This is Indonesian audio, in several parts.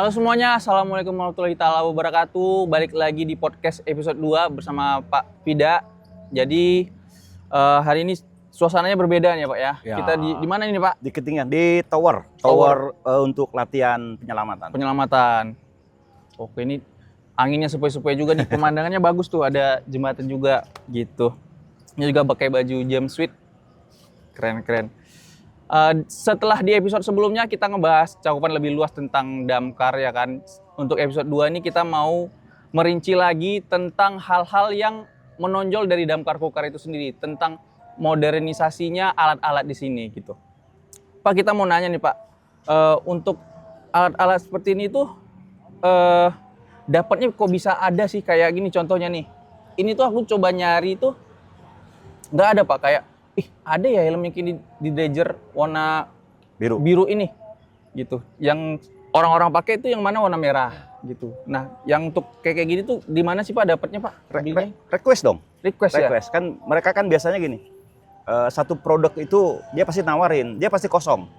Halo semuanya, Assalamualaikum warahmatullahi wabarakatuh. Balik lagi di podcast episode 2 bersama Pak Fida. Jadi hari ini suasananya berbeda nih Pak ya. Kita di mana ini Pak? Di Ketinggian, di tower untuk latihan penyelamatan. Penyelamatan. Oke, ini anginnya sepoi-sepoi juga nih, pemandangannya bagus tuh, ada jembatan juga gitu. Ini juga pakai baju jumpsuit. Keren-keren. Setelah di episode sebelumnya kita ngebahas cakupan lebih luas tentang damkar ya kan. Untuk episode 2 ini kita mau merinci lagi tentang hal-hal yang menonjol dari damkar Kukar itu sendiri, tentang modernisasinya alat-alat di sini gitu. Pak, kita mau nanya nih Pak, untuk alat-alat seperti ini tuh dapatnya kok bisa ada sih kayak gini contohnya nih. Ini tuh aku coba nyari tuh nggak ada Pak, kayak ada ya helmnya kini di Dredger warna biru ini gitu. Yang orang-orang pakai itu yang mana warna merah gitu. Nah, yang untuk kayak gini tuh di mana sih Pak dapatnya Pak? Request dong. Request ya. Kan mereka kan biasanya gini. Satu produk itu dia pasti nawarin, dia pasti kosong.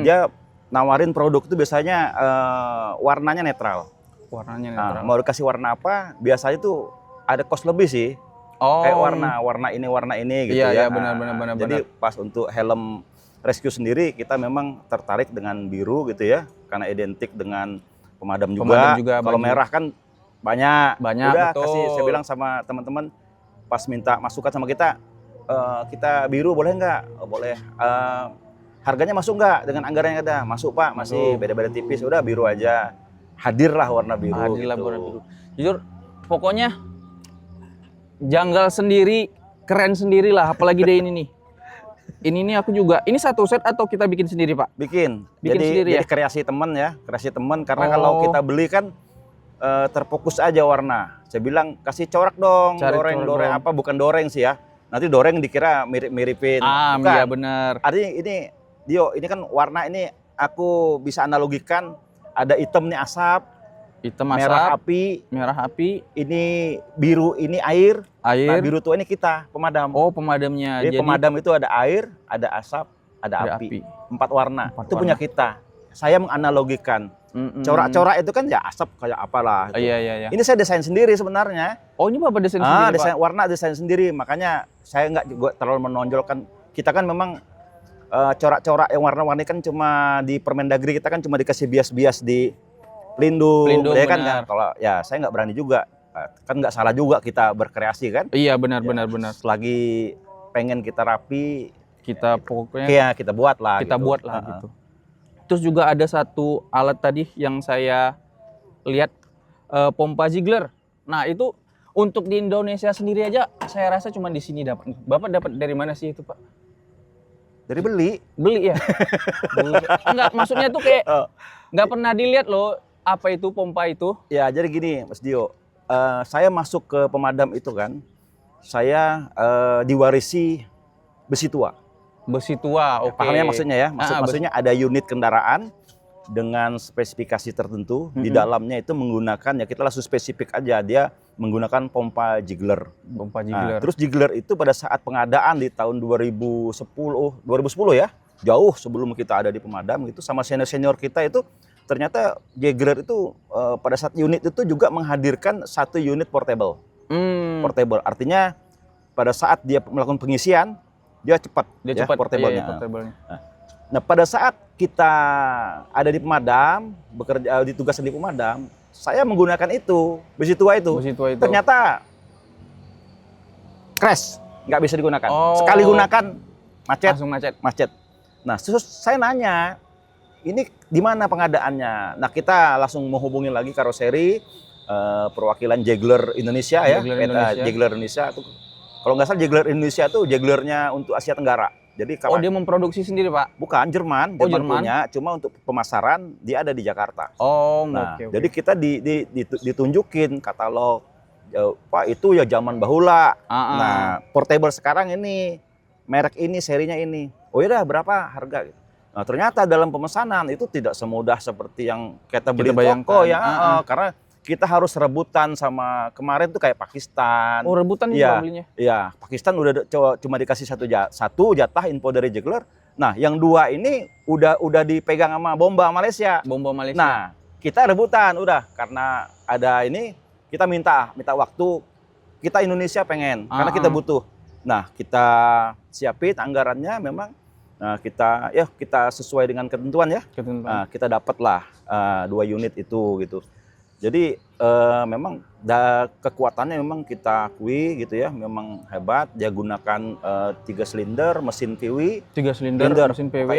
Dia nawarin produk itu biasanya warnanya netral. Warnanya netral. Mau dikasih warna apa? Biasanya tuh ada cost lebih sih. Kayak warna ini gitu ya. Iya, benar. Jadi pas untuk helm rescue sendiri kita memang tertarik dengan biru gitu ya, karena identik dengan pemadam juga. Kalau merah kan banyak. Udah betul. Kasih, saya bilang sama teman-teman pas minta masukan sama kita, kita biru boleh nggak? Boleh. Harganya masuk nggak dengan anggaran yang ada? Masuk Pak, masih beda-beda tipis. Udah biru aja. Hadirlah warna biru. Hadirlah warna biru. Jujur, pokoknya janggal sendiri, keren sendiri lah, apalagi deh ini nih. Ini nih aku juga, ini satu set atau kita bikin sendiri Pak? Bikin Sendiri jadi ya? kreasi teman karena kalau kita beli kan terfokus aja warna. Saya bilang kasih corak dong, doreng apa, bukan doreng sih ya. Nanti doreng dikira mirip-miripin. Bukan. Iya benar. Artinya ini kan warna ini aku bisa analogikan, ada hitam nih asap. Hitam asap, merah api, ini biru, ini air. Nah, biru tua ini kita pemadam. Oh, pemadamnya. Jadi pemadam itu ada air, ada asap, ada api. 4 warna. Itu punya kita. Saya menganalogikan. Corak-corak itu kan ya asap kayak apalah. Gitu. Iya. Ini saya desain sendiri sebenarnya. Oh, ini Bapak desain sendiri desain, Pak? Warna desain sendiri. Makanya saya nggak terlalu menonjolkan. Kita kan memang corak-corak yang warna-warni kan cuma di Permendagri, kita kan cuma dikasih bias-bias di Pelindung ya kan. Kalau ya saya nggak berani juga, kan nggak salah juga kita berkreasi kan. Iya benar. Selagi pengen kita rapi, kita pokoknya ya kita buat lah. Gitu. Terus juga ada satu alat tadi yang saya lihat, pompa Ziegler. Nah itu untuk di Indonesia sendiri aja saya rasa cuma di sini dapat. Bapak dapat dari mana sih itu Pak? Dari beli ya. Enggak, maksudnya tuh kayak nggak pernah dilihat loh. Apa itu pompa itu? Ya, jadi gini Mas Dio, saya masuk ke pemadam itu kan, saya diwarisi besi tua. Besi tua, oke. Pahamnya maksudnya ya? Maksudnya ada unit kendaraan dengan spesifikasi tertentu. Di dalamnya itu menggunakan, ya kita langsung spesifik aja, dia menggunakan pompa Ziegler. Nah, terus Ziegler itu pada saat pengadaan di tahun 2010 ya, jauh sebelum kita ada di pemadam gitu, sama senior-senior kita itu, ternyata Ziegler itu pada saat unit itu juga menghadirkan satu unit portable. Portable artinya pada saat dia melakukan pengisian dia cepat portable-nya. Nah, pada saat kita ada di pemadam, bekerja ditugaskan di pemadam, saya menggunakan itu besi tua itu. Ternyata crash, nggak bisa digunakan. Sekali gunakan macet. Nah, terus saya nanya, ini di mana pengadaannya? Nah, kita langsung menghubungi lagi karoseri perwakilan Ziegler Indonesia ya. Ziegler Indonesia tuh, kalau nggak salah Ziegler Indonesia tuh Zieglernya untuk Asia Tenggara. Jadi dia memproduksi sendiri Pak? Bukan, Jerman punya, cuma untuk pemasaran dia ada di Jakarta. Jadi kita ditunjukin katalog, Pak itu ya zaman bahula. Nah, portable sekarang ini merek ini, serinya ini. Oh iya, berapa harga? Nah, ternyata dalam pemesanan itu tidak semudah seperti yang kita beli di toko ya, karena kita harus rebutan sama kemarin tuh kayak Pakistan. Oh, rebutan juga belinya? Iya, Pakistan udah cuma dikasih satu jatah info dari Ziegler. Nah, yang 2 ini udah dipegang sama Bomba Malaysia. Bomba Malaysia. Nah, kita rebutan udah karena ada ini kita minta waktu, kita Indonesia pengen karena kita butuh. Nah, kita siapin anggarannya memang. Nah, kita sesuai dengan ketentuan ya. Nah, kita dapatlah 2 unit itu gitu. Jadi memang kekuatannya memang kita akui gitu ya, memang hebat. Dia gunakan 3 silinder mesin PW. 3 silinder mesin PW.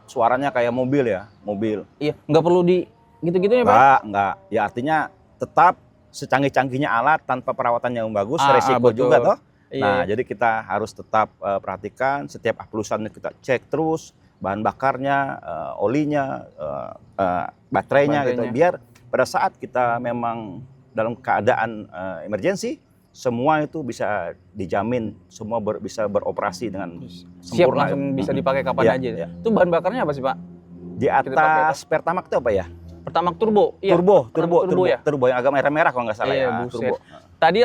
Suaranya kayak mobil ya, mobil. Iya, nggak perlu di gitu-gitu ya Pak? Enggak. Ya artinya tetap secanggih-canggihnya alat tanpa perawatan yang bagus, resiko juga toh. Nah, jadi kita harus tetap perhatikan setiap aplusannya, kita cek terus bahan bakarnya, olinya, baterainya gitu. Biar pada saat kita memang dalam keadaan emergency, semua itu bisa dijamin, semua bisa beroperasi dengan sempurna. Siap langsung bisa dipakai kapan aja. Ya. Itu bahan bakarnya apa sih Pak? Di atas Pertamax itu apa ya? Pertamax turbo. Iya. Turbo yang agak merah-merah kalau nggak salah ya. Turbo. Tadi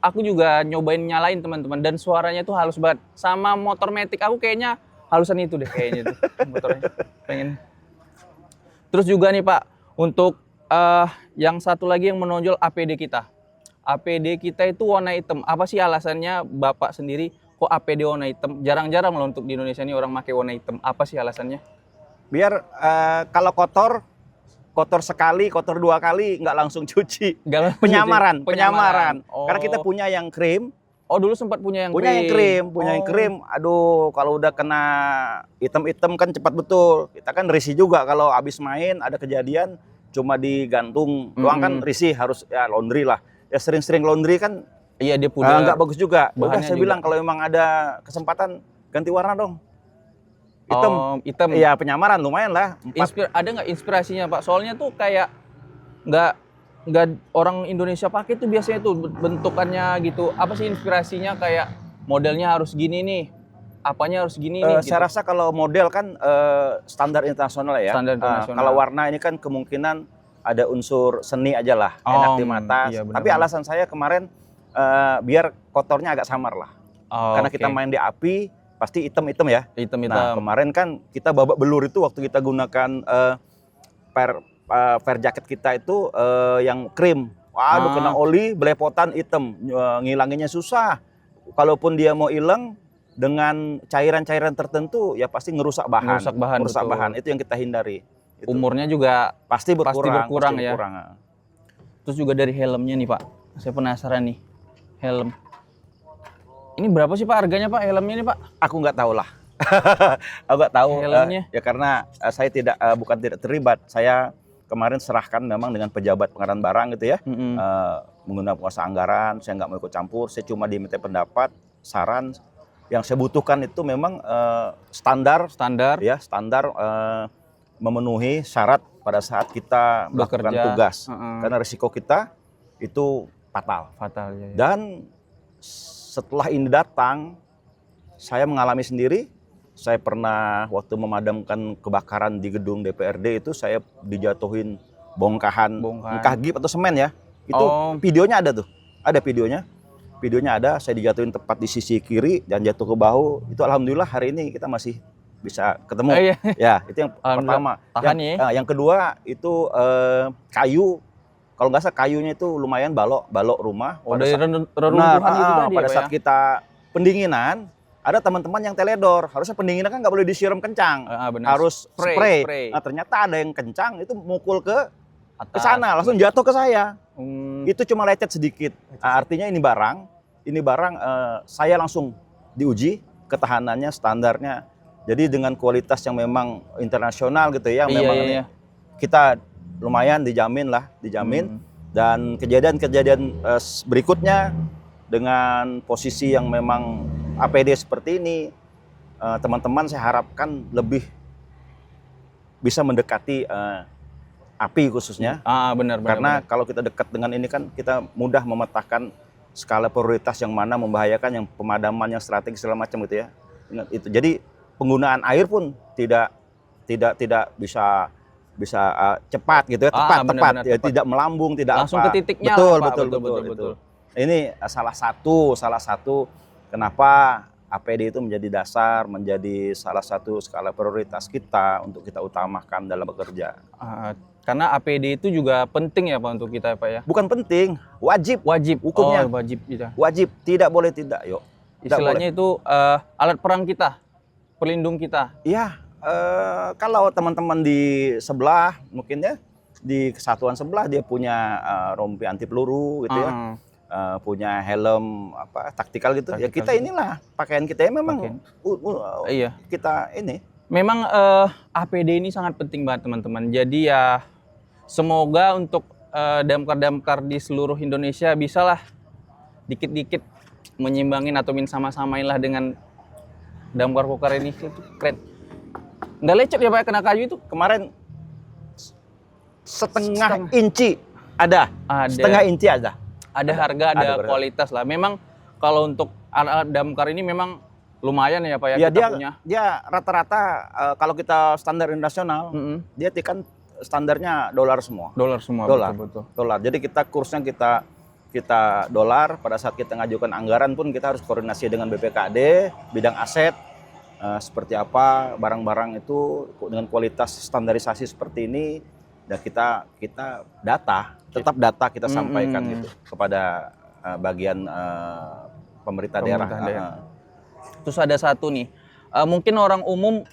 aku juga nyobain nyalain teman-teman dan suaranya tuh halus banget. Sama motor Matic aku kayaknya halusan itu deh kayaknya tuh motornya. Pengen. Terus juga nih Pak, untuk yang satu lagi yang menonjol APD kita. APD kita itu warna hitam. Apa sih alasannya Bapak sendiri kok APD warna hitam? Jarang-jarang loh untuk di Indonesia ini orang pakai warna hitam. Apa sih alasannya? Biar kalau kotor sekali, kotor 2 kali, nggak langsung cuci. Penyamaran. Oh. Karena kita punya yang krim. Oh, dulu sempat punya yang krim. Aduh, kalau udah kena hitam-hitam kan cepat betul. Kita kan risih juga kalau habis main ada kejadian cuma digantung doang kan risih, harus ya laundry lah. Ya sering-sering laundry kan. Iya, dia pudar. Nggak bagus juga. Udah saya bilang kalau memang ada kesempatan ganti warna dong. Hitam. Iya, penyamaran lumayan lah. Ada nggak inspirasinya Pak? Soalnya tuh kayak nggak orang Indonesia pakai tuh biasanya tuh bentukannya gitu. Apa sih inspirasinya, kayak modelnya harus gini nih, apanya harus gini nih? Saya rasa kalau model kan standar internasional ya. Standar internasional. Kalau warna ini kan kemungkinan ada unsur seni aja lah, enak di mata. Iya, tapi alasan saya kemarin biar kotornya agak samar lah. Karena kita main di api, pasti hitam-hitam ya. Nah, kemarin kan kita babak belur itu waktu kita gunakan fair jacket kita itu yang krim. Waduh, kena oli, belepotan hitam, ngilanginnya susah. Kalaupun dia mau hilang dengan cairan-cairan tertentu, ya pasti ngerusak bahan. Ngerusak bahan. Itu yang kita hindari. Itu. Umurnya juga pasti berkurang ya. Terus juga dari helmnya nih Pak, saya penasaran nih, helm. Ini berapa sih Pak harganya Pak helmnya nih Pak? Aku nggak tahu lah. Aku nggak tahu helmnya. Ya karena saya bukan tidak terlibat. Saya kemarin serahkan memang dengan pejabat pengarahan barang gitu ya. Menggunakan kuasa anggaran, saya nggak mau ikut campur. Saya cuma diminta pendapat, saran. Yang saya butuhkan itu memang standar memenuhi syarat pada saat kita melakukan tugas. Karena risiko kita itu fatal. Ya. Dan setelah ini datang, saya mengalami sendiri. Saya pernah waktu memadamkan kebakaran di gedung DPRD itu, saya dijatuhin bongkahan. Entah gip atau semen ya. Itu videonya ada tuh. Ada videonya. Videonya ada, saya dijatuhin tepat di sisi kiri dan jatuh ke bahu. Itu alhamdulillah hari ini kita masih bisa ketemu. Ya, itu yang pertama. Yang kedua itu kayu. Kalau nggak salah kayunya itu lumayan balok rumah. Dari reruntuhan itu tadi. Pada saat kita pendinginan, ada teman-teman yang teledor. Harusnya pendinginan kan nggak boleh disiram kencang, harus spray. Nah, ternyata ada yang kencang itu mukul ke sana, langsung jatuh ke saya. Itu cuma lecet sedikit. Artinya ini barang saya langsung diuji ketahanannya, standarnya. Jadi dengan kualitas yang memang internasional gitu ya, ini kita lumayan dijamin. Dan kejadian-kejadian berikutnya dengan posisi yang memang APD seperti ini, teman-teman saya harapkan lebih bisa mendekati api khususnya. Benar. Karena kalau kita dekat dengan ini kan kita mudah memetakan skala prioritas yang mana membahayakan, yang pemadaman yang strategis segala macam gitu ya. Itu. Jadi penggunaan air pun tidak bisa cepat gitu ya, tepat. Tidak melambung, tidak langsung apa. Ke titiknya Betul. Ini salah satu kenapa APD itu menjadi dasar, menjadi salah satu skala prioritas kita untuk kita utamakan dalam bekerja. Karena APD itu juga penting ya Pak untuk kita Pak ya. Bukan penting, wajib. Wajib. Hukumnya. Oh, wajib gitu. Wajib, tidak boleh tidak, yuk. Istilahnya itu alat perang kita, pelindung kita. Iya, kalau teman-teman di sebelah mungkin ya di kesatuan sebelah dia punya rompi anti peluru gitu ya. Punya helm taktikal gitu. Ya kita inilah pakaian kita ya memang iya. Kita ini. Memang APD ini sangat penting banget teman-teman. Jadi ya semoga untuk damkar-damkar di seluruh Indonesia bisalah dikit-dikit menyimbangin atau sama-samain lah dengan damkar kokar ini. Itu keren. Nggak lecet ya Pak kena kayu itu? Kemarin setengah inci ada. Setengah inci ada. Ada harga, ada kualitas lah. Memang kalau untuk alat damkar ini memang lumayan ya Pak ya, kita punya. Dia rata-rata kalau kita standar internasional, dia kan standarnya dolar semua. Dolar semua, betul. Dolar. Jadi kita kursnya kita dolar. Pada saat kita ngajukan anggaran pun kita harus koordinasi dengan BPKAD, bidang aset, seperti apa barang-barang itu dengan kualitas standarisasi seperti ini. Dan kita tetap data kita sampaikan gitu kepada bagian pemerintah daerah. Terus ada satu nih, mungkin orang umum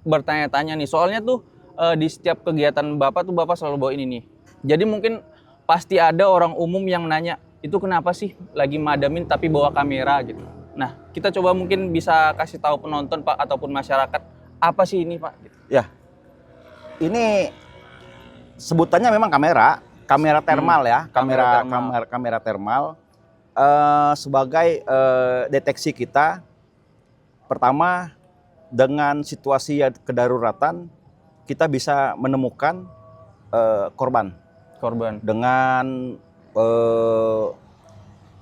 bertanya-tanya nih, soalnya tuh di setiap kegiatan Bapak tuh Bapak selalu bawa ini nih. Jadi mungkin pasti ada orang umum yang nanya, itu kenapa sih lagi madamin tapi bawa kamera gitu. Nah, kita coba mungkin bisa kasih tahu penonton Pak ataupun masyarakat, apa sih ini Pak? Gitu. Ya, ini sebutannya memang kamera thermal ya, kamera thermal sebagai deteksi kita. Pertama, dengan situasi kedaruratan kita bisa menemukan korban dengan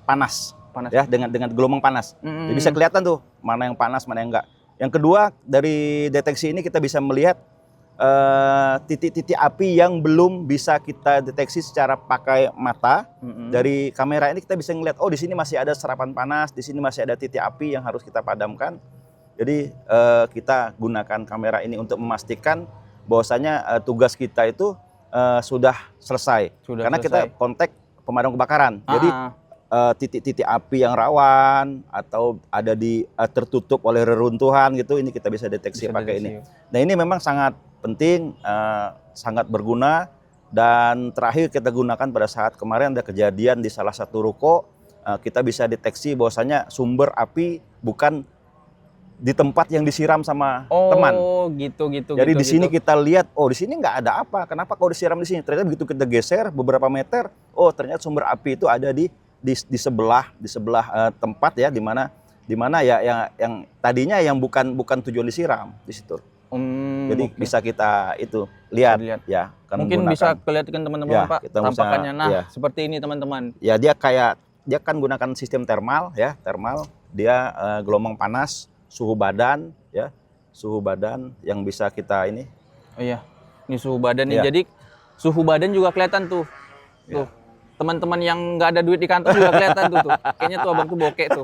panas ya, dengan gelombang panas. Jadi bisa kelihatan tuh mana yang panas, mana yang enggak. Yang kedua, dari deteksi ini kita bisa melihat titik-titik api yang belum bisa kita deteksi secara pakai mata. Dari kamera ini kita bisa ngeliat, oh di sini masih ada serapan panas, di sini masih ada titik api yang harus kita padamkan. Jadi kita gunakan kamera ini untuk memastikan bahwasanya tugas kita itu sudah selesai. Karena kita kontak pemadam kebakaran. Jadi titik-titik api yang rawan atau ada di tertutup oleh reruntuhan gitu, ini kita bisa deteksi pakai ini. Nah ini memang sangat penting, sangat berguna. Dan terakhir kita gunakan pada saat kemarin ada kejadian di salah satu ruko, kita bisa deteksi bahwasanya sumber api bukan di tempat yang disiram sama teman. Oh, gitu. Jadi di sini kita lihat, oh di sini nggak ada apa. Kenapa kau disiram di sini? Ternyata begitu kita geser beberapa meter, oh ternyata sumber api itu ada di sebelah tempat ya, di mana ya yang tadinya yang bukan tujuan disiram di situ. Jadi bisa kita itu lihat. Ya. Mungkin bisa kelihatan teman-teman ya, Pak tampakannya. Nah, ya. Seperti ini teman-teman. Ya dia kan gunakan sistem thermal ya, dia gelombang panas, suhu badan yang bisa kita ini. Oh iya. Ini suhu badan nih. Jadi suhu badan juga kelihatan tuh. Tuh. Teman-teman yang nggak ada duit di kantor juga kelihatan tuh. Kayaknya tuh abangku bokek tuh.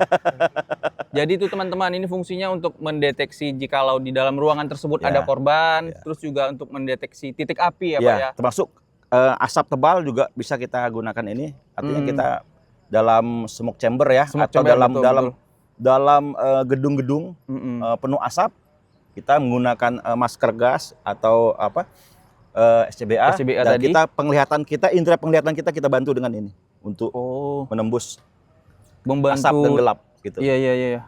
Jadi tuh teman-teman, ini fungsinya untuk mendeteksi jikalau di dalam ruangan tersebut ada korban, terus juga untuk mendeteksi titik api ya Pak ya. Termasuk asap tebal juga bisa kita gunakan ini. Artinya kita dalam smoke chamber ya, atau dalam gedung-gedung penuh asap, kita menggunakan masker gas atau SCBA dan tadi. Indera penglihatan kita bantu dengan ini untuk membantu asap dan gelap gitu. Iya.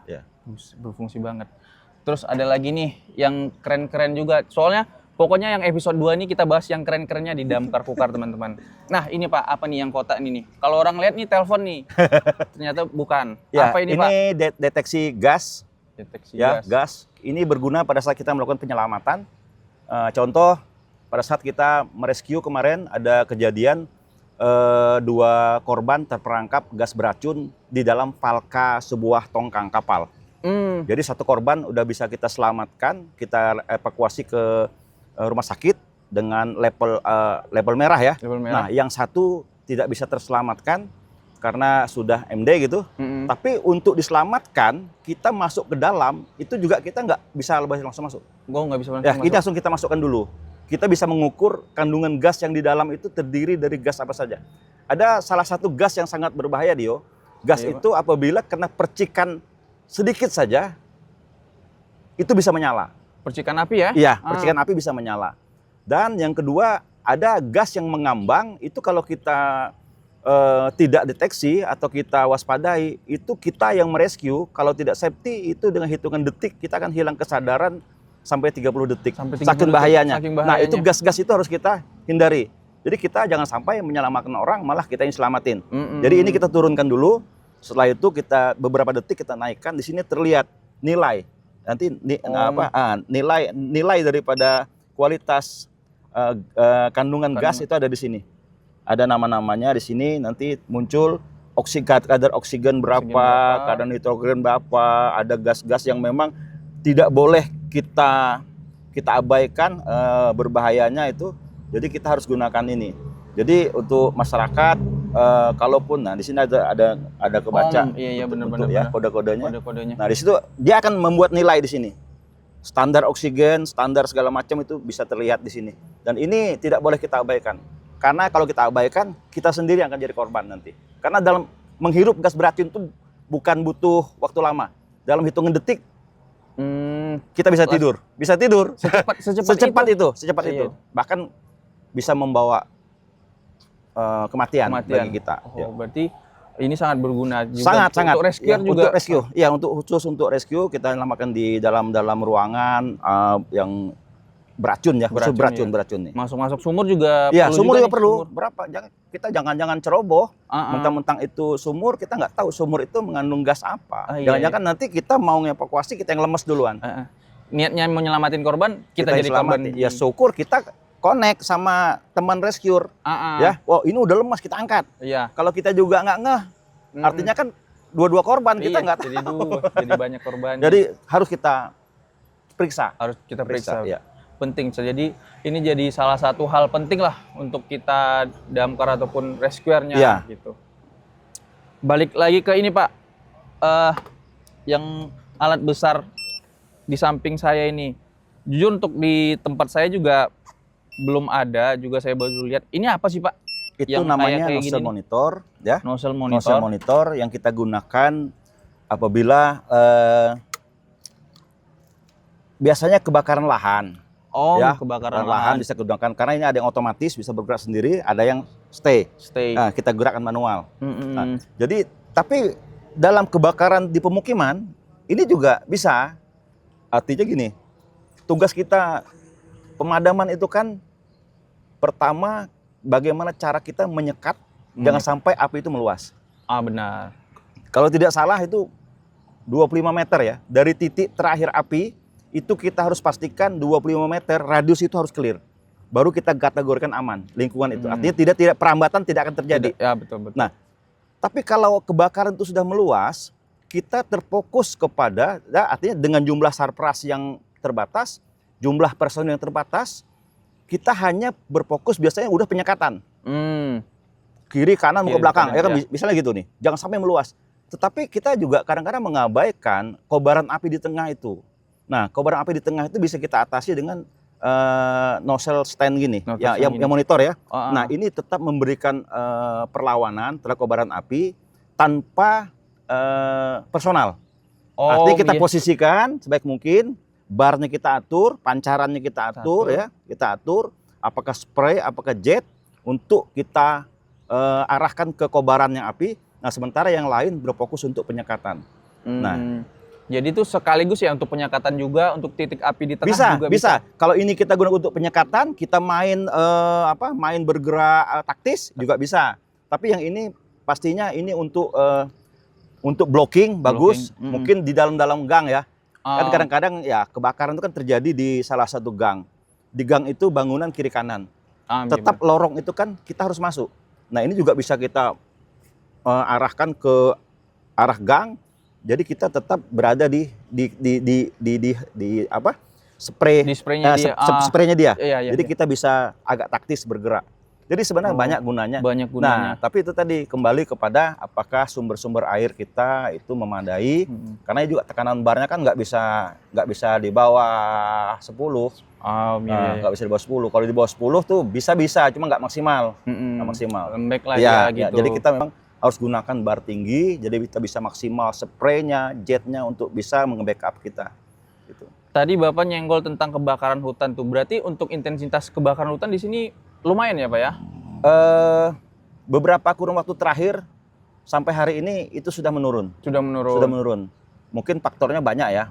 Berfungsi banget. Terus ada lagi nih yang keren-keren juga. Soalnya pokoknya yang episode 2 ini kita bahas yang keren-kerennya di damkar kokar teman-teman. Nah, ini Pak, apa nih yang kotak ini nih? Kalau orang lihat nih telepon nih. Ternyata bukan. Ya, apa ini Pak? Ini deteksi gas. Gas. Ini berguna pada saat kita melakukan penyelamatan. Contoh pada saat kita merescue kemarin ada kejadian 2 korban terperangkap gas beracun di dalam falka sebuah tongkang kapal. Jadi 1 korban udah bisa kita selamatkan, kita evakuasi ke rumah sakit dengan label merah ya. Nah, yang 1 tidak bisa terselamatkan karena sudah MD gitu. Tapi untuk diselamatkan, kita masuk ke dalam itu juga kita nggak bisa langsung masuk. Nggak bisa langsung masuk. Ini langsung kita masukkan dulu. kita bisa mengukur kandungan gas yang di dalam itu terdiri dari gas apa saja. Ada salah satu gas yang sangat berbahaya, Dio. Gas itu apabila kena percikan sedikit saja, itu bisa menyala. Percikan api ya? Iya, percikan api bisa menyala. Dan yang kedua, ada gas yang mengambang, itu kalau kita tidak deteksi atau kita waspadai, itu kita yang merescue, kalau tidak safety, itu dengan hitungan detik, kita akan hilang kesadaran sampai 30 detik. Saking bahayanya. Nah, itu gas-gas itu harus kita hindari. Jadi kita jangan sampai menyelamatkan orang, malah kita yang selamatin. Jadi ini kita turunkan dulu, setelah itu kita beberapa detik kita naikkan, di sini terlihat nilai. Nanti nilai daripada kualitas kandungan gas itu ada di sini. Ada nama-namanya di sini, nanti muncul kadar oksigen berapa, kadar nitrogen berapa, ada gas-gas yang memang tidak boleh kita abaikan berbahayanya itu. Jadi kita harus gunakan ini. Jadi untuk masyarakat kalaupun di sini ada kebaca benar-benar ya kode-kodenya. Nah, di situ dia akan membuat nilai di sini. Standar oksigen, standar segala macam itu bisa terlihat di sini. Dan ini tidak boleh kita abaikan. Karena kalau kita abaikan, kita sendiri yang akan jadi korban nanti. Karena dalam menghirup gas beracun itu bukan butuh waktu lama. Dalam hitungan detik kita bisa tidur. Bisa tidur. Secepat itu. Bahkan bisa membawa kematian bagi kita. Berarti ini sangat berguna juga sangat untuk rescue juga. Untuk rescue. Ya, khusus untuk rescue kita namakan di dalam ruangan yang beracun ya, beracun nih. Masuk sumur juga ya, sumur juga perlu. Berapa? Kita jangan ceroboh. Mentang-mentang itu sumur, kita nggak tahu sumur itu mengandung gas apa. Jangan-jangan nanti kita mau ngevakuasi, kita yang lemes duluan. Niatnya mau nyelamatin korban, kita jadi korban. Ya syukur kita connect sama teman rescue. Ya, ini udah lemas, kita angkat. Kalau kita juga nggak ngeh, artinya kan dua korban, kita nggak tahu. Jadi banyak korban. Jadi harus kita periksa. Ya. Penting. Jadi ini jadi salah satu hal penting lah untuk kita damkar ataupun rescuernya gitu. Balik lagi ke ini Pak, yang alat besar di samping saya ini. Jujur untuk di tempat saya juga belum ada, juga saya baru lihat. Ini apa sih Pak? Itu yang namanya nozzle monitor, ya. Nozzle monitor yang kita gunakan apabila biasanya kebakaran lahan. Kebakaran lahan bisa digunakan karena ini ada yang otomatis bisa bergerak sendiri, ada yang stay. Nah, kita gerakkan manual. Nah, jadi tapi dalam kebakaran di pemukiman ini juga bisa. Artinya gini, tugas kita pemadaman itu kan pertama bagaimana cara kita menyekat jangan sampai api itu meluas. Benar. Kalau tidak salah itu 25 meter ya dari titik terakhir api. Itu kita harus pastikan 25 meter radius itu harus clear. Baru kita kategorikan aman lingkungan itu. Artinya tidak perambatan tidak akan terjadi. Ya, betul. Nah, tapi kalau kebakaran itu sudah meluas, kita terfokus kepada artinya dengan jumlah sarpras yang terbatas, jumlah personil yang terbatas, kita hanya berfokus biasanya udah penyekatan. Kiri, kanan, ke belakang. Ya kan misalnya gitu nih. Jangan sampai meluas. Tetapi kita juga kadang-kadang mengabaikan kobaran api di tengah itu. Nah, kobaran api di tengah itu bisa kita atasi dengan nozzle stand gini, yang monitor ya. Nah, ini tetap memberikan perlawanan terhadap kobaran api tanpa personal. Artinya kita posisikan sebaik mungkin, barnya kita atur, pancarannya kita atur ya, kita atur apakah spray, apakah jet untuk kita arahkan ke kobarannya api. Nah, sementara yang lain berfokus untuk penyekatan. Nah, jadi itu sekaligus ya untuk penyekatan juga, untuk titik api di tengah juga bisa. Kalau ini kita gunakan untuk penyekatan, kita main bergerak taktis juga bisa. Tapi yang ini pastinya ini untuk blocking bagus, mungkin di dalam gang ya. Kan kadang-kadang ya kebakaran itu kan terjadi di salah satu gang. Di gang itu bangunan kiri kanan. Tetap lorong itu kan kita harus masuk. Nah, ini juga bisa kita arahkan ke arah gang. Jadi kita tetap berada di spraynya dia. Spraynya dia. Iya. Jadi kita bisa agak taktis bergerak. Jadi sebenarnya banyak gunanya. Banyak gunanya. Nah, tapi itu tadi kembali kepada apakah sumber-sumber air kita itu memadai? Karena juga tekanan barnya kan nggak bisa di bawah 10. Nggak bisa di bawah 10. Kalau di bawah 10 tuh bisa, cuma nggak maksimal. Nggak maksimal. Lembek lah ya, gitu. Jadi kita memang harus gunakan bar tinggi, jadi kita bisa maksimal spraynya, jetnya untuk bisa nge-backup kita. Gitu. Tadi Bapak nyenggol tentang kebakaran hutan tuh. Berarti untuk intensitas kebakaran hutan di sini lumayan ya Pak ya? Beberapa kurun waktu terakhir sampai hari ini itu sudah menurun. Sudah menurun. Mungkin faktornya banyak ya,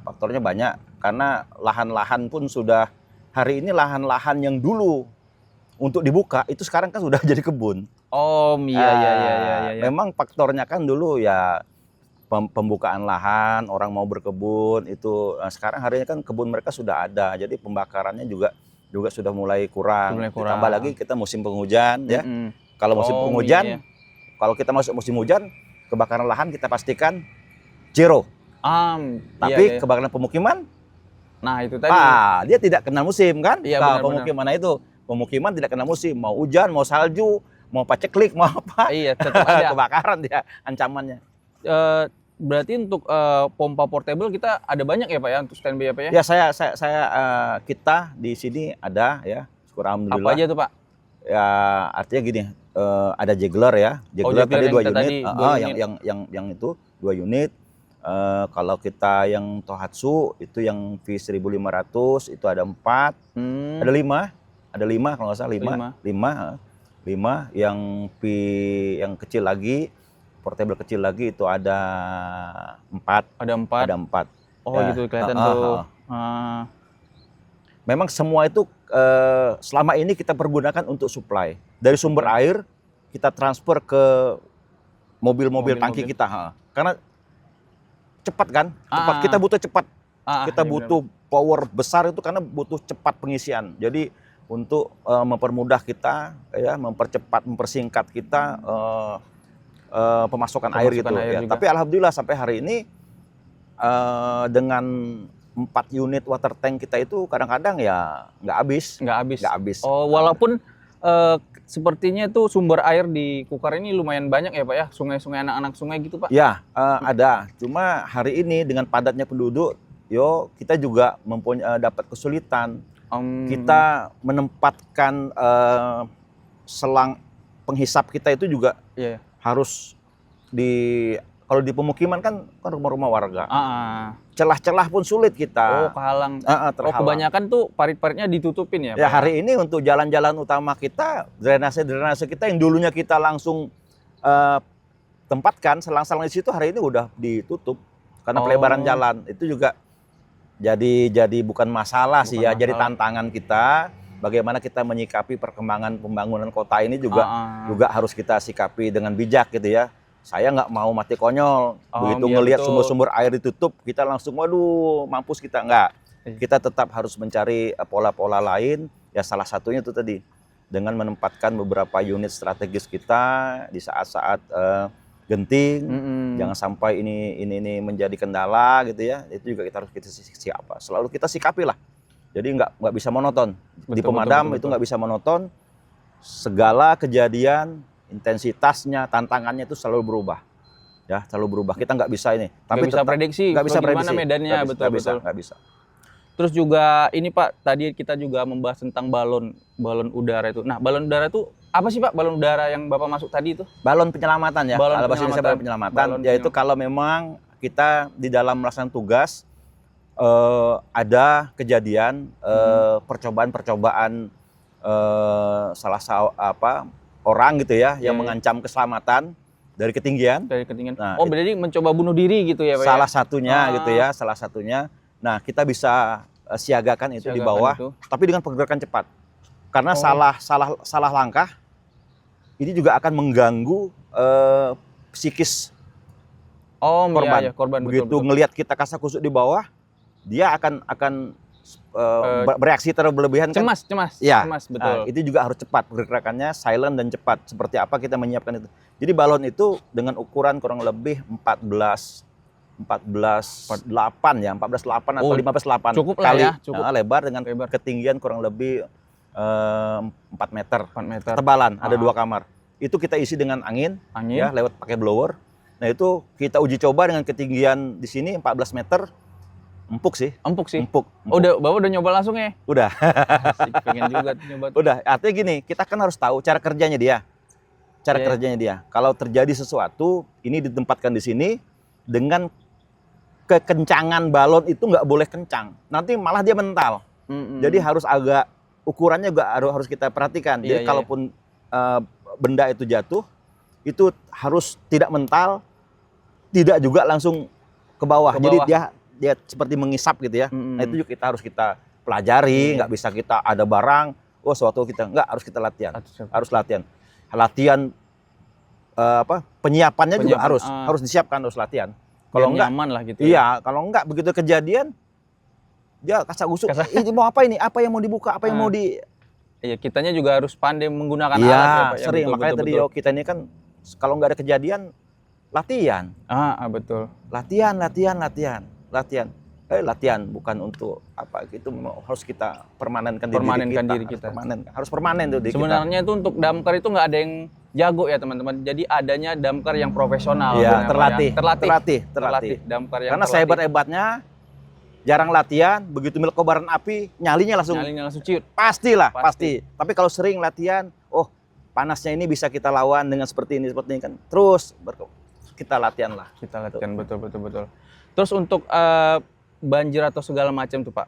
karena lahan-lahan pun sudah, hari ini lahan-lahan yang dulu untuk dibuka itu sekarang kan sudah jadi kebun. Iya. Memang faktornya kan dulu ya pembukaan lahan, orang mau berkebun itu. Sekarang harinya kan kebun mereka sudah ada, jadi pembakarannya juga sudah mulai kurang. Ditambah lagi kita musim penghujan ya. Kalau musim penghujan, kalau kita masuk musim hujan, kebakaran lahan kita pastikan zero. Tapi kebakaran pemukiman, nah itu tadi. Dia tidak kena musim kan? Iya, pemukiman itu, pemukiman tidak kena musim, mau hujan, mau salju, mau paceklik, mau apa? Iya, tetap ada kebakaran dia ancamannya. Berarti untuk pompa portable kita ada banyak ya Pak ya untuk standby ya Pak ya? Ya kita di sini ada ya, syukur alhamdulillah. Apa aja tuh Pak? Ya artinya gini, ada juggler ya, juggler tadi 2 unit, yang itu 2 unit. Kalau kita yang Tohatsu itu yang V1500 itu ada 4, ada 5 kalau nggak salah 5 yang yang kecil lagi, portable kecil lagi itu ada 4. Ada 4. Oh ya. Gitu kelihatan tuh. Memang semua itu selama ini kita pergunakan untuk supply. Dari sumber air kita transfer ke mobil-mobil tangki kita. Karena cepat kan? Kita butuh cepat. Kita butuh power besar itu karena butuh cepat pengisian. Jadi untuk mempermudah kita ya, mempersingkat kita pemasukan air gitu ya. Tapi alhamdulillah sampai hari ini dengan 4 unit water tank kita itu kadang-kadang ya nggak habis. Oh, walaupun sepertinya tuh sumber air di Kukar ini lumayan banyak ya Pak ya, sungai-sungai, anak-anak sungai gitu Pak? Ya, ada. Cuma hari ini dengan padatnya penduduk, kita juga dapat kesulitan. Kita menempatkan selang penghisap kita itu juga harus kalau di pemukiman kan rumah-rumah warga. Celah-celah pun sulit kita. Kehalang. Terhalang. Kebanyakan tuh parit-paritnya ditutupin ya Pak? Ya hari ini untuk jalan-jalan utama kita, drainase kita yang dulunya kita langsung tempatkan selang-selang di situ, hari ini udah ditutup karena pelebaran jalan. Itu juga jadi bukan masalah sih ya, jadi tantangan kita. Bagaimana kita menyikapi perkembangan pembangunan kota ini juga harus kita sikapi dengan bijak gitu ya. Saya nggak mau mati konyol, begitu ngelihat sumber-sumber air ditutup, kita langsung waduh mampus kita, nggak. Kita tetap harus mencari pola-pola lain, ya salah satunya itu tadi, dengan menempatkan beberapa unit strategis kita di saat-saat genting, jangan sampai ini menjadi kendala gitu ya, itu juga kita harus selalu kita sikapi lah. Jadi nggak bisa monoton, di pemadam itu nggak bisa monoton, segala kejadian, intensitasnya, tantangannya itu selalu berubah, ya selalu berubah. Kita nggak bisa ini, tapi nggak bisa prediksi medannya, betul. Nggak bisa. Terus juga ini Pak, tadi kita juga membahas tentang balon udara itu. Nah, balon udara itu apa sih Pak? Balon udara yang Bapak masuk tadi itu? Balon penyelamatan ya. Kalau bahasa Indonesia balon penyelamatan, yaitu kalau memang kita di dalam melaksanakan tugas ada kejadian percobaan salah orang gitu ya yang mengancam keselamatan dari ketinggian. Nah, berarti mencoba bunuh diri gitu ya Pak? Salah satunya gitu ya, salah satunya. Nah, kita bisa siagakan itu di bawah, tapi dengan pergerakan cepat. Karena salah langkah ini juga akan mengganggu psikis korban. Begitu ngelihat kita kasak kusuk di bawah, dia akan bereaksi terlebih-lebihan. Cemas. Ya, cemas, betul. Itu juga harus cepat pergerakannya, silent dan cepat. Seperti apa kita menyiapkan itu. Jadi balon itu dengan ukuran kurang lebih 14.8 ya, 14.8 atau 15.8 cukup kali lah ya, cukup. Lebar dengan ketinggian kurang lebih 4 meter. 4 meter. Ketebalan, ada 2 kamar. Itu kita isi dengan angin. Ya, lewat pakai blower. Nah, itu kita uji coba dengan ketinggian di sini 14 meter. Empuk sih. Empuk sih. Empuk. Oh, Bapak udah nyoba langsung ya? Udah. Asik, pengen juga nyoba. Udah, artinya gini, kita kan harus tahu cara kerjanya dia. Kerjanya dia. Kalau terjadi sesuatu, ini ditempatkan di sini dengan kekencangan balon itu nggak boleh kencang. Nanti malah dia mental. Jadi harus agak ukurannya juga harus kita perhatikan. Jadi kalaupun benda itu jatuh, itu harus tidak mental, tidak juga langsung ke bawah. Jadi dia seperti mengisap gitu ya. Nah, itu juga kita harus pelajari. Nggak bisa kita ada barang, suatu kita nggak, harus kita latihan. Harus latihan. Penyiapannya juga harus disiapkan, harus latihan. Kalau nggak nyaman lah gitu. Iya, kalau nggak begitu kejadian dia kasak-kusuk. Ini mau apa ini? Apa yang mau dibuka? Apa yang mau di? Iya, kitanya juga harus pandai menggunakan alat ya, Pak. Sering. Makanya tadi kita ini kan kalau nggak ada kejadian latihan. Betul. Latihan. Latihan bukan untuk apa gitu, harus kita permanenkan diri kita. Harus permanen tuh diri Sebenarnya kita. itu untuk damkar itu nggak ada yang jago ya, teman-teman. Jadi adanya damkar yang profesional. Iya, terlatih. Damkar yang karena sehebat-hebatnya jarang latihan, begitu melihat kobaran api, nyalinya langsung ciut. Pastilah, pasti. Tapi kalau sering latihan, panasnya ini bisa kita lawan dengan seperti ini kan. Terus kita latihan lah. Kita latihan, betul. Terus untuk banjir atau segala macam tuh, Pak.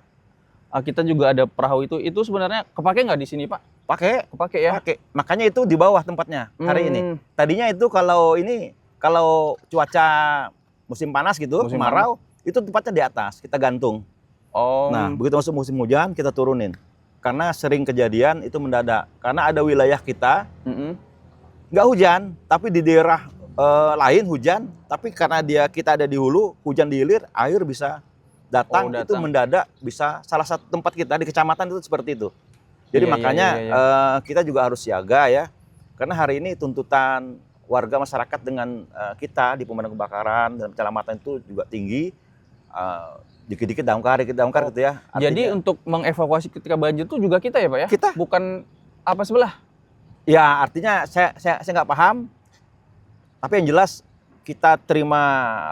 Kita juga ada perahu itu sebenarnya kepake nggak di sini, Pak? Kepake ya. Pakai. Makanya itu di bawah tempatnya hari ini. Tadinya itu kalau cuaca musim panas gitu, kemarau, itu tempatnya di atas, kita gantung. Nah, begitu masuk musim hujan kita turunin. Karena sering kejadian itu mendadak. Karena ada wilayah kita nggak hujan, tapi di daerah lain hujan, tapi karena kita ada di hulu, hujan di hilir, air bisa datang. Itu mendadak bisa salah satu tempat kita di kecamatan itu seperti itu. Jadi makanya kita juga harus siaga ya. Karena hari ini tuntutan warga masyarakat dengan kita di pemadam kebakaran dan kecamatan itu juga tinggi. Dikit-dikit damkar gitu ya. Artinya, jadi untuk mengevakuasi ketika banjir itu juga kita ya, Pak ya? Kita. Bukan apa sebelah? Ya, artinya saya nggak paham. Tapi yang jelas kita terima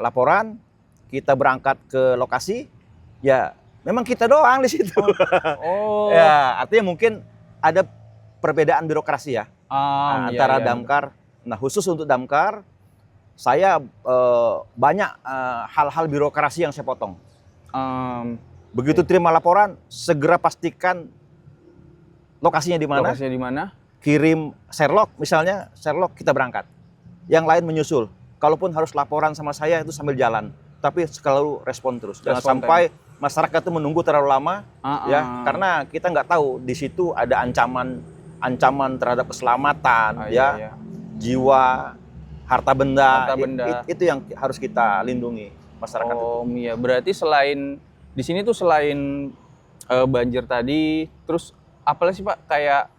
laporan, kita berangkat ke lokasi, ya memang kita doang di situ. Ya, artinya mungkin ada perbedaan birokrasi ya antara damkar. Nah, khusus untuk damkar, saya banyak hal-hal birokrasi yang saya potong. Begitu terima laporan, segera pastikan lokasinya di mana. Kirim Sherlock misalnya, Sherlock kita berangkat. Yang lain menyusul. Kalaupun harus laporan sama saya itu sambil jalan, tapi selalu respon terus. Jangan sampai masyarakat itu menunggu terlalu lama, ya, karena kita nggak tahu di situ ada ancaman terhadap keselamatan, jiwa, harta benda. Itu yang harus kita lindungi masyarakat. Iya, berarti selain di sini tuh selain banjir tadi, terus apalagi sih, Pak, kayak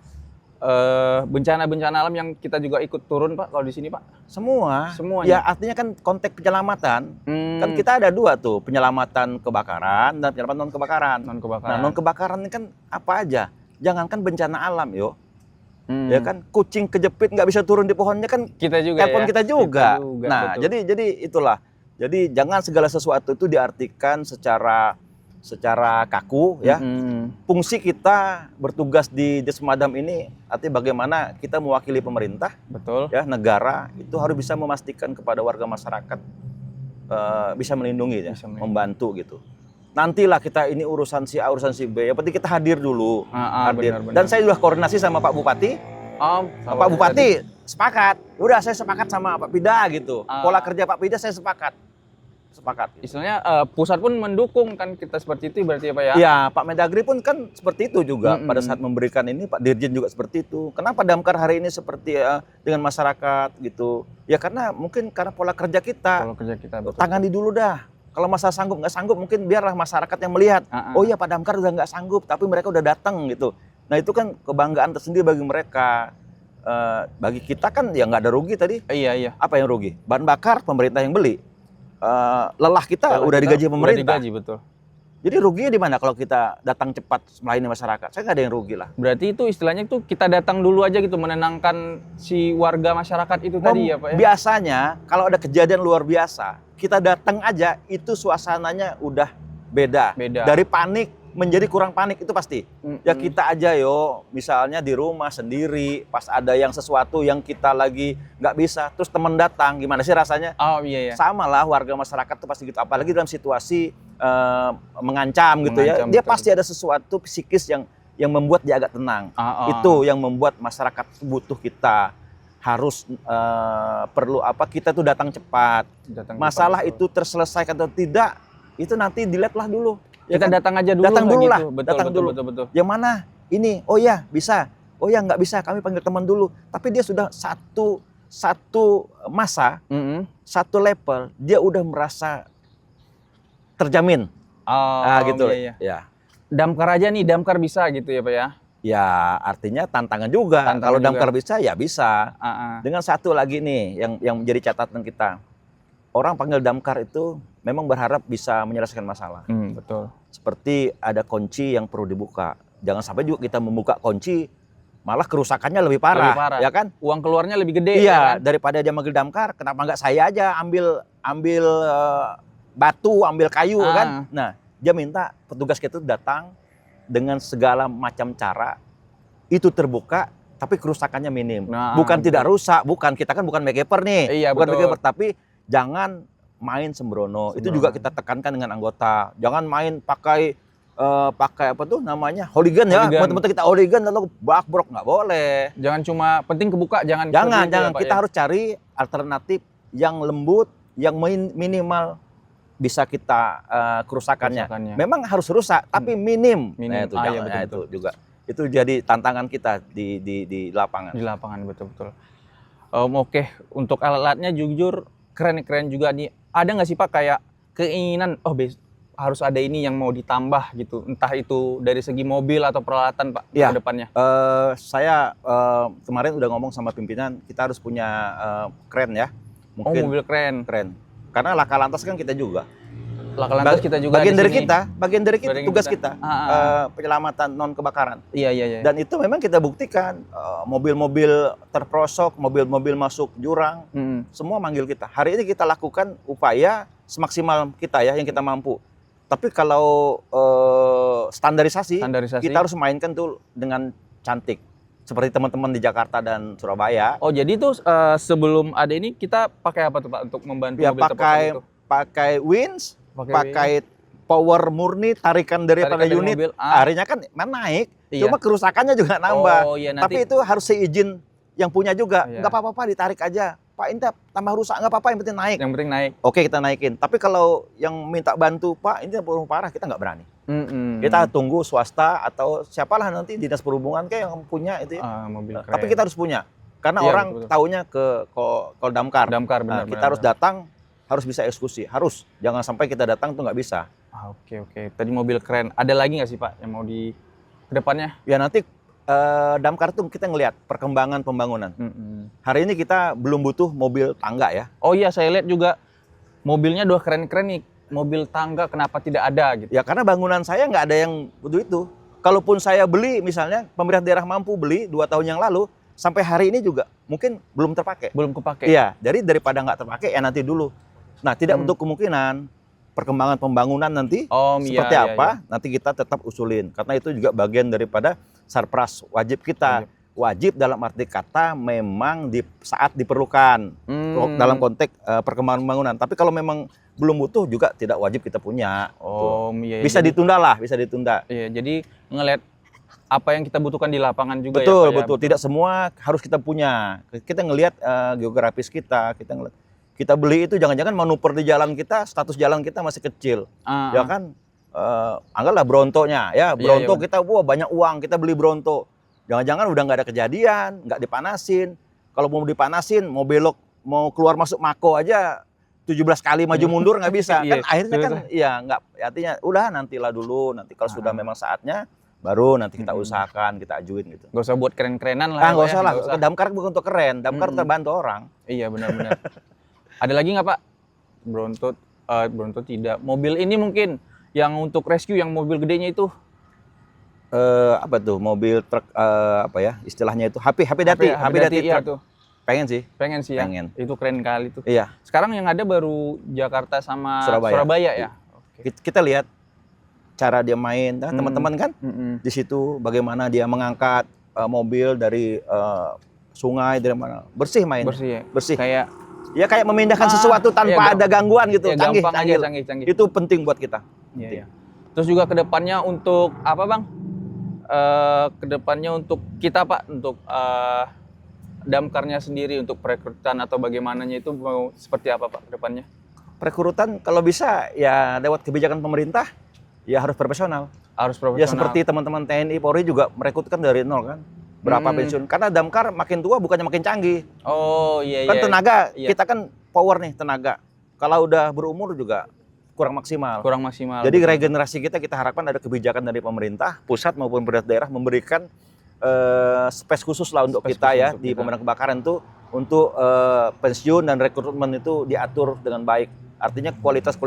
bencana-bencana alam yang kita juga ikut turun, Pak, kalau di sini, Pak? Semuanya. Ya, artinya kan konteks penyelamatan. Kan kita ada 2 tuh, penyelamatan kebakaran dan penyelamatan non-kebakaran. Nah, non-kebakaran ini kan apa aja? Jangankan bencana alam, ya kan, kucing kejepit nggak bisa turun di pohonnya kan kita juga, telepon kita juga. Nah, betul. jadi itulah. Jadi jangan segala sesuatu itu diartikan secara kaku ya. Fungsi kita bertugas di Des Pemadam ini artinya bagaimana kita mewakili pemerintah, betul ya, negara itu harus bisa memastikan kepada warga masyarakat bisa melindungi ya, membantu gitu. Nantilah kita ini urusan si A, urusan si B. Yang penting kita hadir dulu. Hadir. Benar. Dan saya sudah koordinasi sama Pak Bupati. Pak Bupati sepakat. Udah, saya sepakat sama Pak Pida gitu. Pola kerja Pak Pida saya sepakat. Gitu. Istilahnya pusat pun mendukung kan kita seperti itu berarti ya, Pak ya? Iya, Pak Mendagri pun kan seperti itu juga. Pada saat memberikan ini, Pak Dirjen juga seperti itu. Kenapa damkar hari ini seperti dengan masyarakat gitu? Ya karena mungkin karena pola kerja kita. Betul. Tangani dulu dah. Kalau masalah sanggup nggak sanggup, mungkin biarlah masyarakat yang melihat. Oh iya, Pak Damkar udah nggak sanggup, tapi mereka udah datang gitu. Nah, itu kan kebanggaan tersendiri bagi mereka. Bagi kita kan ya nggak ada rugi tadi. Iya. Apa yang rugi? Bahan bakar pemerintah yang beli. Lelah kita udah digaji pemerintah. Digaji, betul. Jadi ruginya di mana kalau kita datang cepat melayani masyarakat? Saya nggak ada yang rugi lah. Berarti itu istilahnya itu kita datang dulu aja gitu, menenangkan si warga masyarakat itu tadi ya Pak ya? Biasanya kalau ada kejadian luar biasa, kita datang aja itu suasananya udah beda. Dari panik menjadi kurang panik itu pasti. Ya kita aja misalnya di rumah sendiri, pas ada yang sesuatu yang kita lagi nggak bisa, terus teman datang, gimana sih rasanya? Oh iya. Sama lah warga masyarakat tuh pasti gitu, apalagi dalam situasi mengancam gitu ya. Dia pasti ada sesuatu psikis yang membuat dia agak tenang. Itu yang membuat masyarakat butuh kita. Harus perlu kita tuh datang cepat. Masalah itu terselesaikan atau tidak, itu nanti dilihatlah dulu. Ya kita datang aja dulu. Datang dulu lah. Betul. Yang mana? Ini. Oh ya bisa. Oh ya nggak bisa. Kami panggil teman dulu. Tapi dia sudah satu masa, satu level, dia udah merasa terjamin. Gitu. Iya. Ya. Damkar aja nih, damkar bisa gitu ya Pak ya? Ya artinya tantangan juga. Kalau damkar bisa ya bisa. Dengan satu lagi nih yang menjadi catatan kita. Orang panggil damkar itu memang berharap bisa menyelesaikan masalah. Betul. Seperti ada kunci yang perlu dibuka. Jangan sampai juga kita membuka kunci malah kerusakannya lebih parah. Ya kan? Uang keluarnya lebih gede. Iya, ya kan? daripada dia manggil damkar, kenapa nggak saya aja ambil batu, ambil kayu kan? Nah, dia minta petugas kita datang dengan segala macam cara. Itu terbuka, tapi kerusakannya minim. Bukan tidak rusak, kita kan bukan MacGyver nih. Iya, bukan betul. MacGyver, tapi jangan main sembrono. Itu juga kita tekankan dengan anggota. Jangan main pakai apa tuh namanya? Hooligan ya. Teman-teman kita hooligan lalu bak-brok, nggak boleh. Jangan cuma penting kebuka, jangan. Kita harus cari alternatif yang lembut, yang minimal bisa kita kerusakannya. Memang harus rusak, tapi minim. Nah, itu itu juga. Itu jadi tantangan kita di lapangan. Di lapangan betul. Oke, untuk alat-alatnya jujur keren juga nih. Ada nggak sih Pak kayak keinginan harus ada ini yang mau ditambah gitu, entah itu dari segi mobil atau peralatan Pak ke depannya? Saya kemarin udah ngomong sama pimpinan, kita harus punya kren ya. Mungkin mobil kren. Karena laka lantas kan kita juga. Laka lantas kita juga bagian dari kita, tugas kita penyelamatan non kebakaran. Iya. Dan itu memang kita buktikan mobil-mobil terperosok, mobil-mobil masuk jurang, semua manggil kita. Hari ini kita lakukan upaya semaksimal kita ya yang kita mampu. Tapi kalau standarisasi, kita harus mainkan tuh dengan cantik. Seperti teman-teman di Jakarta dan Surabaya. Oh jadi tuh sebelum ada ini kita pakai apa tuh Pak untuk membantu mobil terperosok itu? Pakai winch. Pakai power murni tarikan daripada unit. Harinya kan naik, cuma kerusakannya juga nambah. Tapi itu harus seizin yang punya juga. Nggak apa-apa ditarik aja. Pak ini tambah rusak nggak apa-apa, yang penting naik. Yang penting naik. Oke kita naikin. Tapi kalau yang minta bantu Pak ini perlu parah, kita nggak berani. Kita tunggu swasta atau siapalah nanti dinas perhubungan kayak yang punya itu ya. Mobil keren. Tapi kita harus punya. Karena orang taunya ke damkar. Benar. Kita harus datang. Harus bisa eksekusi, harus. Jangan sampai kita datang tuh nggak bisa. Oke. Tadi mobil keren. Ada lagi nggak sih Pak yang mau di kedepannya? Ya nanti damkar tuh kita ngelihat perkembangan pembangunan. Hari ini kita belum butuh mobil tangga ya. Oh iya, saya lihat juga mobilnya udah keren-keren nih. Mobil tangga kenapa tidak ada gitu? Ya karena bangunan saya nggak ada yang butuh itu. Kalaupun saya beli misalnya, pemerintah daerah mampu beli 2 tahun yang lalu, sampai hari ini juga mungkin belum terpakai. Belum kepakai? Iya, jadi daripada nggak terpakai ya nanti dulu. Nah, tidak untuk kemungkinan perkembangan pembangunan nanti seperti apa, nanti kita tetap usulin. Karena itu juga bagian daripada sarpras wajib kita. Wajib dalam arti kata memang saat diperlukan dalam konteks perkembangan pembangunan. Tapi kalau memang belum butuh juga tidak wajib kita punya. Bisa ditunda lah, bisa ditunda. Iya, jadi ngelihat apa yang kita butuhkan di lapangan juga. Betul. Tidak semua harus kita punya. Kita ngelihat geografis kita ngelihat. Kita beli itu jangan-jangan manuver di jalan kita, status jalan kita masih kecil. Ya kan, anggaplah Brontonya ya, Bronto kita banyak uang, kita beli Bronto. Jangan-jangan udah nggak ada kejadian, nggak dipanasin. Kalau mau dipanasin, mau belok, mau keluar masuk Mako aja 17 kali maju mundur nggak bisa. Kan akhirnya kan nggak, artinya udah nantilah dulu, nanti kalau sudah memang saatnya baru nanti kita usahakan, kita ajuin gitu. Gak usah buat keren-kerenan lah. Nggak usah lah, damkar bukan untuk keren, damkar terbantu orang. Iya benar-benar. Ada lagi nggak Pak? Bronto tidak. Mobil ini mungkin Yang untuk rescue yang mobil gedenya itu Apa tuh mobil truk apa ya istilahnya itu HP Dati iya truk. tuh. Pengen sih Pengen sih ya. Pengen. Itu keren kali tuh. Iya. Sekarang yang ada baru Jakarta sama Surabaya. Surabaya ya. Oke. Kita lihat cara dia main teman-teman kan di situ bagaimana dia mengangkat mobil dari sungai dari mana bersih main Bersih ya. bersih Kayak kayak memindahkan sesuatu tanpa iya, ada gangguan gitu. ya, Canggih. canggih. Itu penting buat kita. Iya, iya. Terus juga kedepannya untuk apa bang? Kedepannya untuk kita Pak, untuk damkarnya sendiri, untuk perekrutan atau bagaimananya itu mau seperti apa Pak kedepannya? Perekrutan kalau bisa ya lewat kebijakan pemerintah ya harus profesional. Harus profesional. Ya seperti teman-teman TNI Polri juga merekrutkan dari nol kan. Berapa pensiun? Karena damkar makin tua bukannya makin canggih. Oh iya. Kan tenaga iya. kita kan power nih tenaga. Kalau udah berumur juga kurang maksimal. Kurang maksimal. Jadi regenerasi kita harapkan ada kebijakan dari pemerintah pusat maupun pemerintah daerah memberikan space khusus lah untuk Space kita khusus ya untuk di kita. pemadam kebakaran tuh untuk pensiun dan rekrutmen itu diatur dengan baik. Artinya kualitas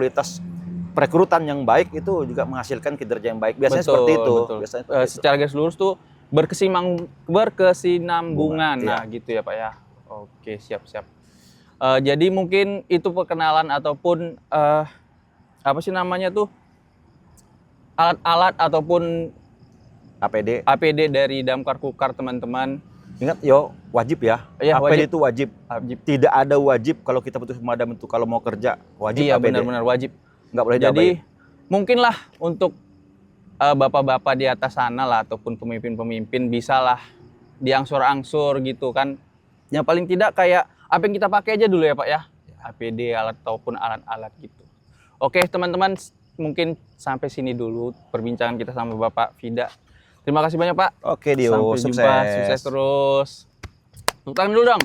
perekrutan yang baik itu juga menghasilkan kinerja yang baik. Biasanya seperti itu. Betul. Biasanya seperti itu. Secara garis lurus tuh berkesinambungan. Iya. Nah gitu ya Pak ya. Oke siap. Jadi mungkin itu perkenalan ataupun apa sih namanya tuh alat-alat ataupun APD dari Damkar Kukar teman-teman. Ingat wajib ya. Iya, APD itu wajib. Wajib. Tidak ada wajib kalau kita petugas pemadam itu kalau mau kerja wajib Iya APD. benar-benar wajib. Nggak boleh Jadi diabain. mungkinlah untuk bapak-bapak di atas sana lah ataupun pemimpin-pemimpin bisalah diangsur-angsur gitu kan. Yang paling tidak kayak apa yang kita pakai aja dulu ya Pak ya. APD alat ataupun alat-alat gitu. Oke teman-teman, mungkin sampai sini dulu perbincangan kita sama Bapak Fida. Terima kasih banyak Pak. Oke Dio, Sampai jumpa, sukses terus. Tepuk tangan dulu dong.